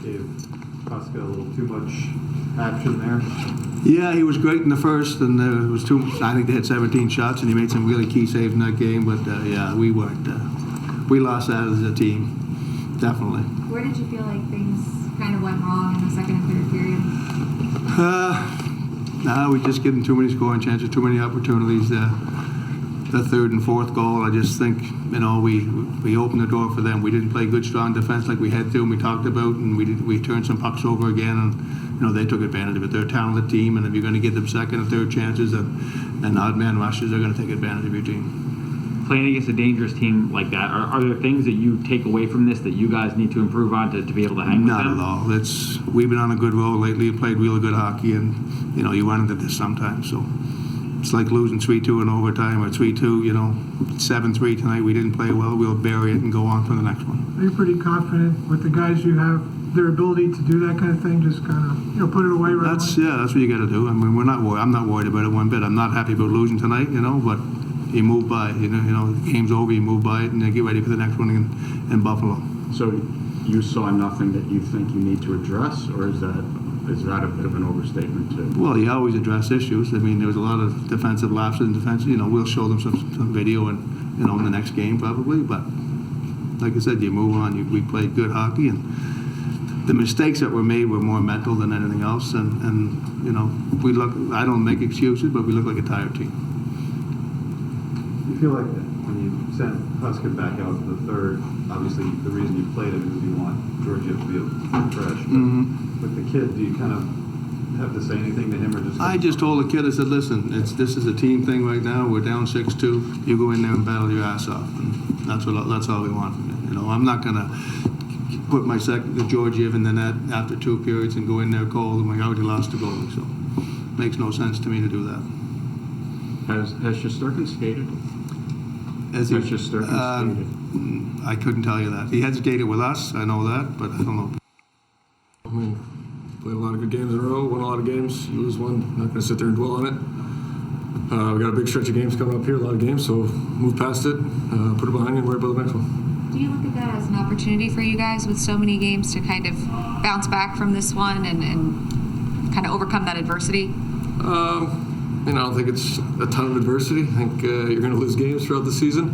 Gave Huska a little too much action there. Yeah, he was great in the first, and it was too. I think they had 17 shots, and he made some really key saves in that game. But yeah, we weren't. We lost that as a team, definitely. Where did you feel like things kind of went wrong in the second and third period? We just give them too many scoring chances, too many opportunities. The third and fourth goal, I just think, we opened the door for them. We didn't play good, strong defense like we had to, and we talked about, and we turned some pucks over again, and they took advantage of it. They're a talented team, and if you're going to give them second and third chances and odd man rushes, they're going to take advantage of your team. Playing against a dangerous team like that, are there things that you take away from this that you guys need to improve on to be able to hang with them? Not at all. We've been on a good roll lately, played really good hockey, and you run into this sometimes. So it's like losing 3-2 in overtime or 3-2. 7-3 tonight. We didn't play well. We'll bury it and go on for the next one. Are you pretty confident with the guys you have, their ability to do that kind of thing? Just kind of put it away right away? That's what you got to do. I mean, we're not worried. I'm not worried about it one bit. I'm not happy about losing tonight. But you move by. The game's over. You move by it, and then get ready for the next one in Buffalo. So you saw nothing that you think you need to address, or is that a bit of an overstatement too? Well, you always address issues. I mean, there was a lot of defensive lapses in defense. We'll show them some video and in the next game probably. But like I said, you move on. We played good hockey, and the mistakes that were made were more mental than anything else. And we look. I don't make excuses, but we look like a tired team. You feel like when you sent Huska back out for the third, obviously the reason you played him is you want Georgiev to be fresh. But with the kid, do you kind of have to say anything to him, or just? I just told the kid, I said, listen, this is a team thing right now. We're down 6-2. You go in there and battle your ass off, and that's all we want from you. I'm not gonna put my the Georgiev in the net after 2 periods and go in there cold and we already lost the goal. So it makes no sense to me to do that. Has Shesterkin skated? Has Shesterkin skated? I couldn't tell you that. He had skated with us, I know that, but I don't know. I mean, played a lot of good games in a row, won a lot of games, you lose one, not going to sit there and dwell on it. We got a big stretch of games coming up here, a lot of games, so move past it, put it behind you, and worry about the next one. Do you look at that as an opportunity for you guys with so many games to kind of bounce back from this one and kind of overcome that adversity? I don't think it's a ton of adversity. I think you're going to lose games throughout the season.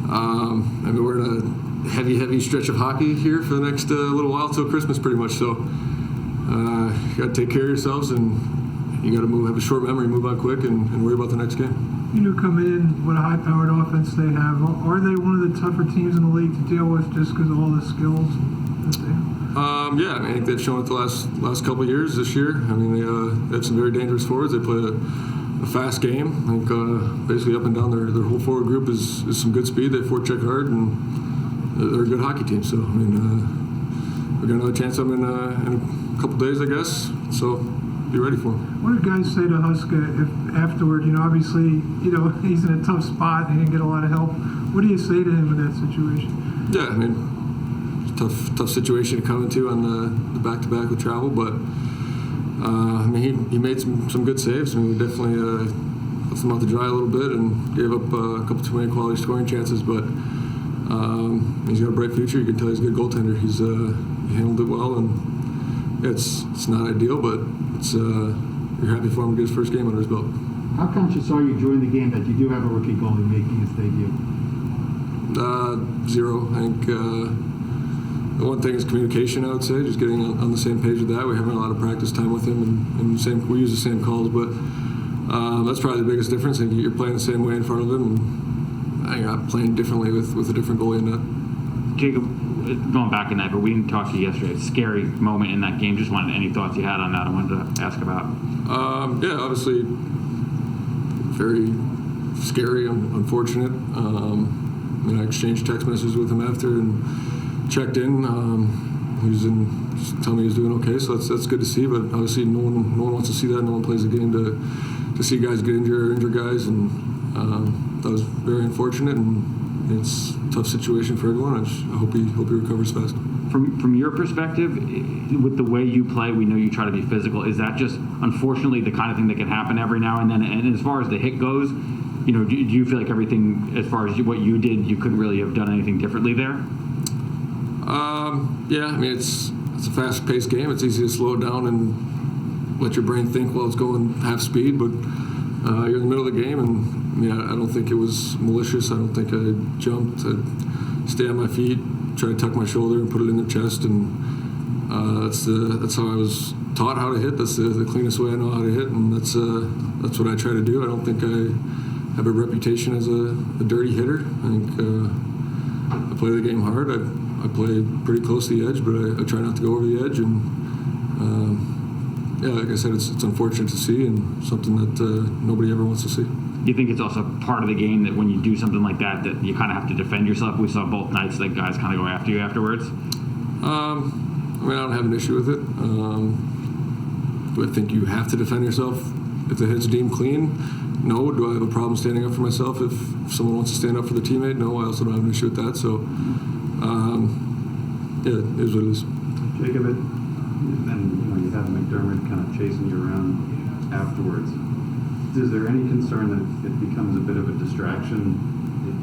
We're in a heavy stretch of hockey here for the next little while till Christmas, pretty much. So you got to take care of yourselves, and you got to have a short memory, move on quick, and worry about the next game. Coming in, what a high-powered offense they have. Are they one of the tougher teams in the league to deal with just because of all the skills that they have? I think they've shown it the last couple of years. This year, they have some very dangerous forwards. They play a fast game. I think basically up and down their whole forward group is some good speed. They forecheck hard, and they're a good hockey team. So we got another chance of them in a couple days, I guess. So be ready for them. What did guys say to Huska if afterward? Obviously, he's in a tough spot and he didn't get a lot of help. What do you say to him in that situation? Yeah, tough situation to come into on the back-to-back with travel, but he made some good saves. We definitely left him out to dry a little bit and gave up a couple too many quality scoring chances, but he's got a bright future. You can tell he's a good goaltender. He handled it well, and it's not ideal, but you're happy for him to get his first game under his belt. How conscious are you during the game that you do have a rookie goalie making his debut? 0. I think the one thing is communication, I would say, just getting on the same page with that. We haven't had a lot of practice time with him, and we use the same calls, but that's probably the biggest difference. I think you're playing the same way in front of him, and you're not playing differently with a different goalie in that. Jacob, going back in that, but we didn't talk to you yesterday. A scary moment in that game. Just wanted any thoughts you had on that. I wanted to ask about. Obviously, very scary, unfortunate. I exchanged text messages with him after and checked in. He was telling me he was doing okay, so that's good to see. But obviously, no one wants to see that. No one plays the game to see guys get injured or injure guys, and that was very unfortunate. And it's a tough situation for everyone. I hope he recovers fast. From your perspective, with the way you play, we know you try to be physical. Is that just unfortunately the kind of thing that can happen every now and then? And as far as the hit goes, do you feel like everything, as far as what you did, you couldn't really have done anything differently there? Yeah. it's a fast-paced game. It's easy to slow it down and let your brain think while it's going half speed, but you're in the middle of the game, and I don't think it was malicious. I don't think I jumped. I'd stay on my feet, try to tuck my shoulder and put it in the chest, and that's how I was taught how to hit. That's the cleanest way I know how to hit, and that's what I try to do. I don't think I have a reputation as a dirty hitter. I think I play the game hard. I play pretty close to the edge, but I try not to go over the edge, and like I said, it's unfortunate to see and something that nobody ever wants to see. Do you think it's also part of the game that when you do something like that you kind of have to defend yourself? We saw both nights that guys kind of go after you afterwards. I don't have an issue with it. Do I think you have to defend yourself if the hit's deemed clean? No. Do I have a problem standing up for myself if someone wants to stand up for their teammate? No. I also don't have an issue with that. So, it is what it is. Jacob, and you have McDermott kind of chasing you around afterwards. Is there any concern that it becomes a bit of a distraction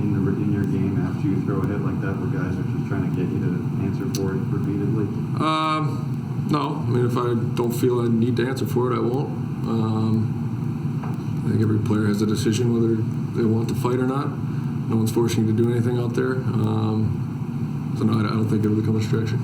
in your game after you throw a hit like that, where guys are just trying to get you to answer for it repeatedly? No. If I don't feel I need to answer for it, I won't. I think every player has a decision whether they want to fight or not. No one's forcing you to do anything out there. So no, I don't think it'll become a distraction.